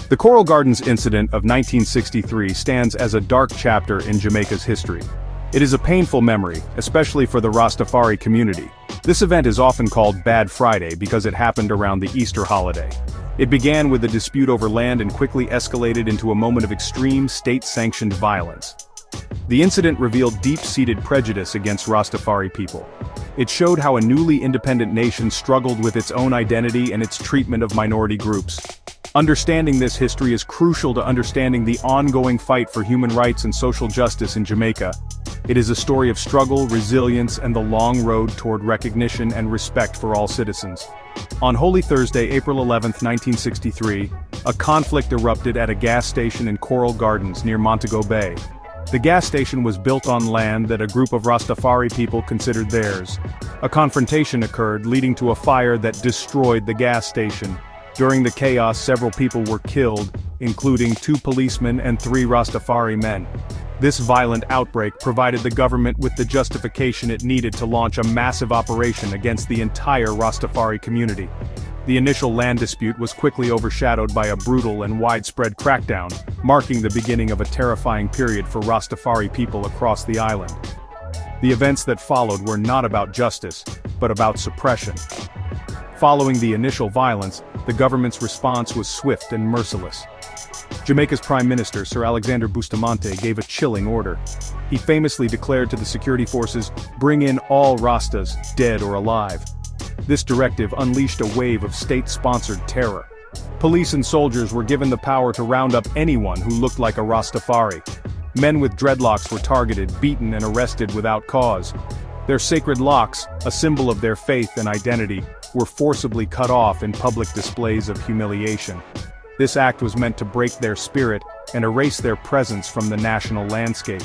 The Coral Gardens incident of 1963 stands as a dark chapter in Jamaica's history. It is a painful memory, especially for the Rastafari community. This event is often called Bad Friday because it happened around the Easter holiday. It began with a dispute over land and quickly escalated into a moment of extreme state-sanctioned violence. The incident revealed deep-seated prejudice against Rastafari people. It showed how a newly independent nation struggled with its own identity and its treatment of minority groups. Understanding this history is crucial to understanding the ongoing fight for human rights and social justice in Jamaica. It is a story of struggle, resilience, and the long road toward recognition and respect for all citizens. On Holy Thursday, April 11, 1963, a conflict erupted at a gas station in Coral Gardens near Montego Bay. The gas station was built on land that a group of Rastafari people considered theirs. A confrontation occurred, leading to a fire that destroyed the gas station. During the chaos, several people were killed, including 2 policemen and 3 Rastafari men. This violent outbreak provided the government with the justification it needed to launch a massive operation against the entire Rastafari community. The initial land dispute was quickly overshadowed by a brutal and widespread crackdown, marking the beginning of a terrifying period for Rastafari people across the island. The events that followed were not about justice, but about suppression. Following the initial violence, the government's response was swift and merciless. Jamaica's Prime Minister, Sir Alexander Bustamante, gave a chilling order. He famously declared to the security forces, "Bring in all Rastas, dead or alive." This directive unleashed a wave of state-sponsored terror. Police and soldiers were given the power to round up anyone who looked like a Rastafari. Men with dreadlocks were targeted, beaten, and arrested without cause. Their sacred locks, a symbol of their faith and identity, were forcibly cut off in public displays of humiliation. This act was meant to break their spirit and erase their presence from the national landscape.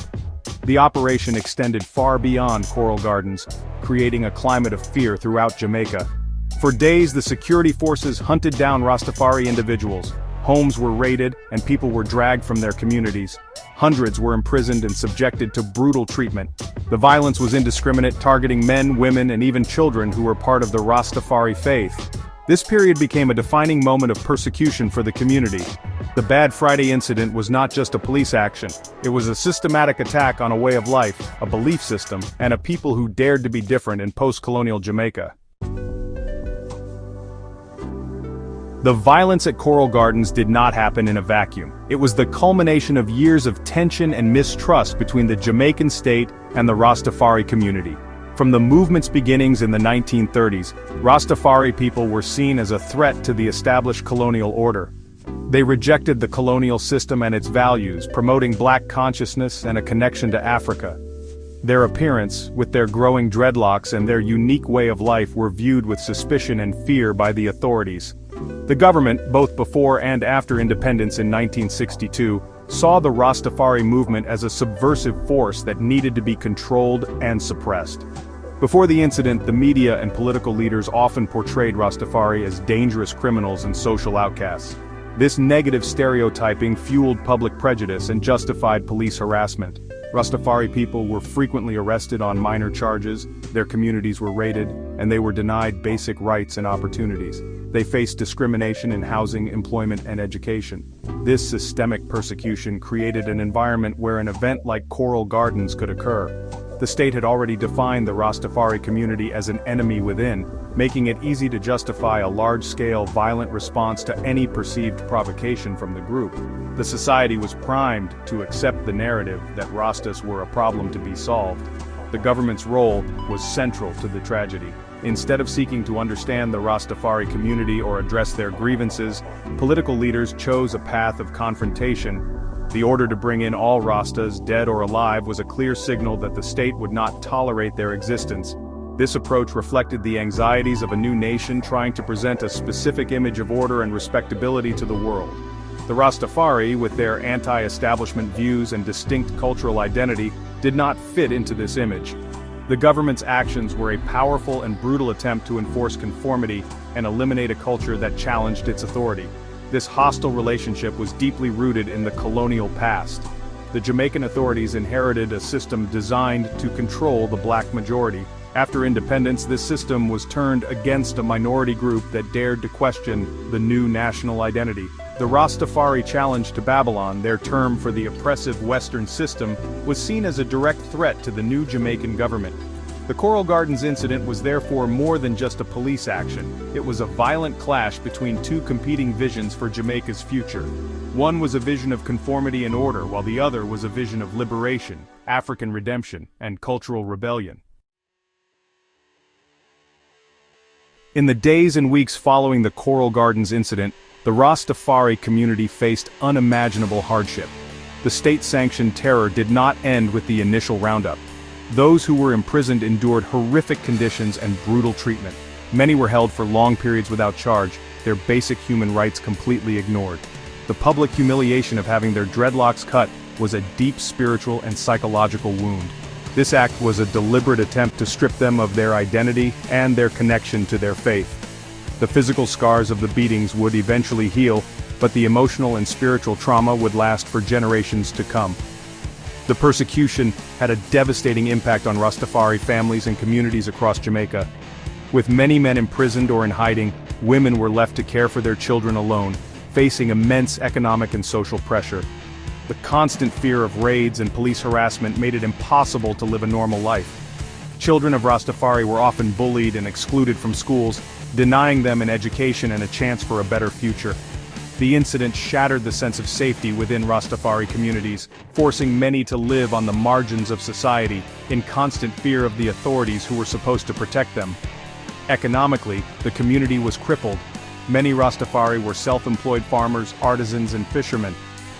The operation extended far beyond Coral Gardens, creating a climate of fear throughout Jamaica. For days, the security forces hunted down Rastafari individuals. Homes were raided, and people were dragged from their communities. Hundreds were imprisoned and subjected to brutal treatment. The violence was indiscriminate, targeting men, women, and even children who were part of the Rastafari faith. This period became a defining moment of persecution for the community. The Bad Friday incident was not just a police action. It was a systematic attack on a way of life, a belief system, and a people who dared to be different in post-colonial Jamaica. The violence at Coral Gardens did not happen in a vacuum. It was the culmination of years of tension and mistrust between the Jamaican state and the Rastafari community. From the movement's beginnings in the 1930s, Rastafari people were seen as a threat to the established colonial order. They rejected the colonial system and its values, promoting black consciousness and a connection to Africa. Their appearance, with their growing dreadlocks and their unique way of life, were viewed with suspicion and fear by the authorities. The government, both before and after independence in 1962, saw the Rastafari movement as a subversive force that needed to be controlled and suppressed. Before the incident, the media and political leaders often portrayed Rastafari as dangerous criminals and social outcasts. This negative stereotyping fueled public prejudice and justified police harassment. Rastafari people were frequently arrested on minor charges, their communities were raided, and they were denied basic rights and opportunities. They faced discrimination in housing, employment, and education. This systemic persecution created an environment where an event like Coral Gardens could occur. The state had already defined the Rastafari community as an enemy within, making it easy to justify a large-scale violent response to any perceived provocation from the group. The society was primed to accept the narrative that Rastas were a problem to be solved. The government's role was central to the tragedy. Instead of seeking to understand the Rastafari community or address their grievances, political leaders chose a path of confrontation. The order to bring in all Rastas, dead or alive, was a clear signal that the state would not tolerate their existence. This approach reflected the anxieties of a new nation trying to present a specific image of order and respectability to the world. The Rastafari, with their anti-establishment views and distinct cultural identity, did not fit into this image. The government's actions were a powerful and brutal attempt to enforce conformity and eliminate a culture that challenged its authority. This hostile relationship was deeply rooted in the colonial past. The Jamaican authorities inherited a system designed to control the black majority. After independence, this system was turned against a minority group that dared to question the new national identity. The Rastafari challenge to Babylon, their term for the oppressive Western system, was seen as a direct threat to the new Jamaican government. The Coral Gardens incident was therefore more than just a police action. It was a violent clash between two competing visions for Jamaica's future. One was a vision of conformity and order, while the other was a vision of liberation, African redemption, and cultural rebellion. In the days and weeks following the Coral Gardens incident, the Rastafari community faced unimaginable hardship. The state-sanctioned terror did not end with the initial roundup. Those who were imprisoned endured horrific conditions and brutal treatment. Many were held for long periods without charge, their basic human rights completely ignored. The public humiliation of having their dreadlocks cut was a deep spiritual and psychological wound. This act was a deliberate attempt to strip them of their identity and their connection to their faith. The physical scars of the beatings would eventually heal, but the emotional and spiritual trauma would last for generations to come. The persecution had a devastating impact on Rastafari families and communities across Jamaica. With many men imprisoned or in hiding, women were left to care for their children alone, facing immense economic and social pressure. The constant fear of raids and police harassment made it impossible to live a normal life. Children of Rastafari were often bullied and excluded from schools, denying them an education and a chance for a better future. The incident shattered the sense of safety within Rastafari communities, forcing many to live on the margins of society, in constant fear of the authorities who were supposed to protect them. Economically, the community was crippled. Many Rastafari were self-employed farmers, artisans, and fishermen.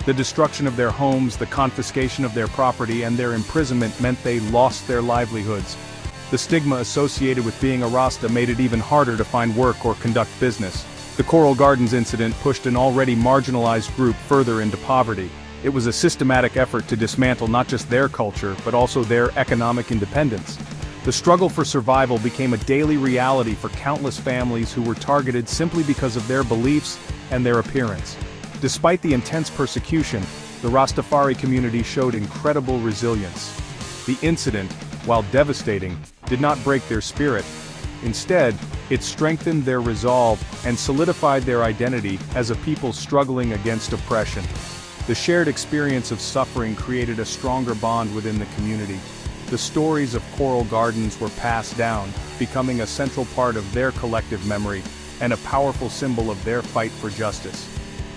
The destruction of their homes, the confiscation of their property, and their imprisonment meant they lost their livelihoods. The stigma associated with being a Rasta made it even harder to find work or conduct business. The Coral Gardens incident pushed an already marginalized group further into poverty. It was a systematic effort to dismantle not just their culture, but also their economic independence. The struggle for survival became a daily reality for countless families who were targeted simply because of their beliefs and their appearance. Despite the intense persecution, the Rastafari community showed incredible resilience. The incident, while devastating, did not break their spirit. Instead, it strengthened their resolve and solidified their identity as a people struggling against oppression. The shared experience of suffering created a stronger bond within the community. The stories of Coral Gardens were passed down, becoming a central part of their collective memory and a powerful symbol of their fight for justice.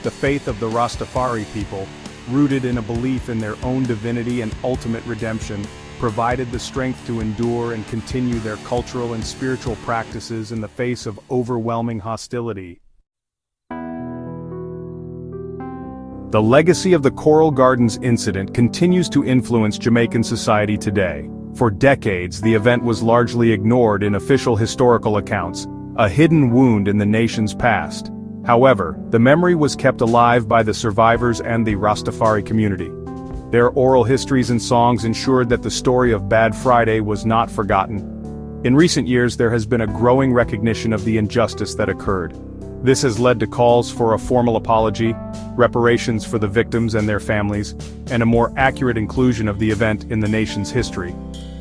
The faith of the Rastafari people, rooted in a belief in their own divinity and ultimate redemption, provided the strength to endure and continue their cultural and spiritual practices in the face of overwhelming hostility. The legacy of the Coral Gardens incident continues to influence Jamaican society today. For decades, the event was largely ignored in official historical accounts, a hidden wound in the nation's past. However, the memory was kept alive by the survivors and the Rastafari community. Their oral histories and songs ensured that the story of Bad Friday was not forgotten. In recent years, there has been a growing recognition of the injustice that occurred. This has led to calls for a formal apology, reparations for the victims and their families, and a more accurate inclusion of the event in the nation's history.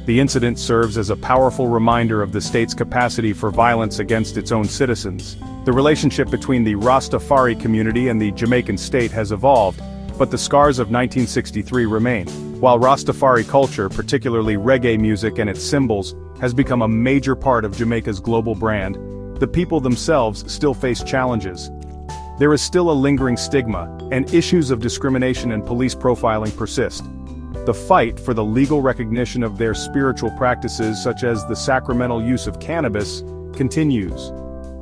The incident serves as a powerful reminder of the state's capacity for violence against its own citizens. The relationship between the Rastafari community and the Jamaican state has evolved, but the scars of 1963 remain. While Rastafari culture, particularly reggae music and its symbols, has become a major part of Jamaica's global brand, the people themselves still face challenges. There is still a lingering stigma, and issues of discrimination and police profiling persist. The fight for the legal recognition of their spiritual practices, such as the sacramental use of cannabis, continues.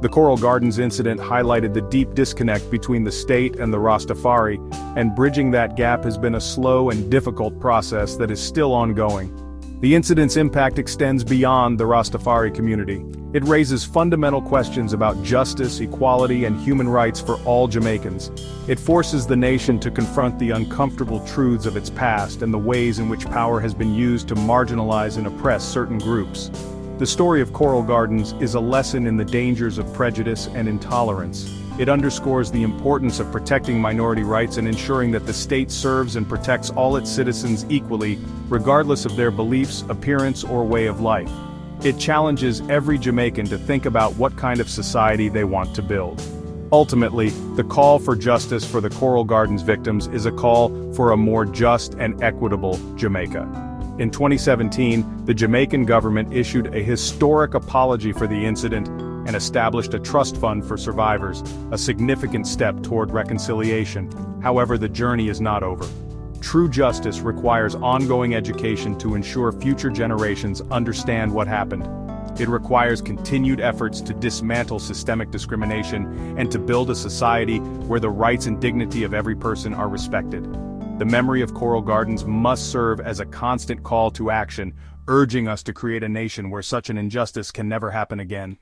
The Coral Gardens incident highlighted the deep disconnect between the state and the Rastafari, and bridging that gap has been a slow and difficult process that is still ongoing. The incident's impact extends beyond the Rastafari community. It raises fundamental questions about justice, equality, and human rights for all Jamaicans. It forces the nation to confront the uncomfortable truths of its past and the ways in which power has been used to marginalize and oppress certain groups. The story of Coral Gardens is a lesson in the dangers of prejudice and intolerance. It underscores the importance of protecting minority rights and ensuring that the state serves and protects all its citizens equally, regardless of their beliefs, appearance, or way of life. It challenges every Jamaican to think about what kind of society they want to build. Ultimately, the call for justice for the Coral Gardens victims is a call for a more just and equitable Jamaica. In 2017, the Jamaican government issued a historic apology for the incident and established a trust fund for survivors, a significant step toward reconciliation. However, the journey is not over. True justice requires ongoing education to ensure future generations understand what happened. It requires continued efforts to dismantle systemic discrimination and to build a society where the rights and dignity of every person are respected. The memory of Coral Gardens must serve as a constant call to action, urging us to create a nation where such an injustice can never happen again.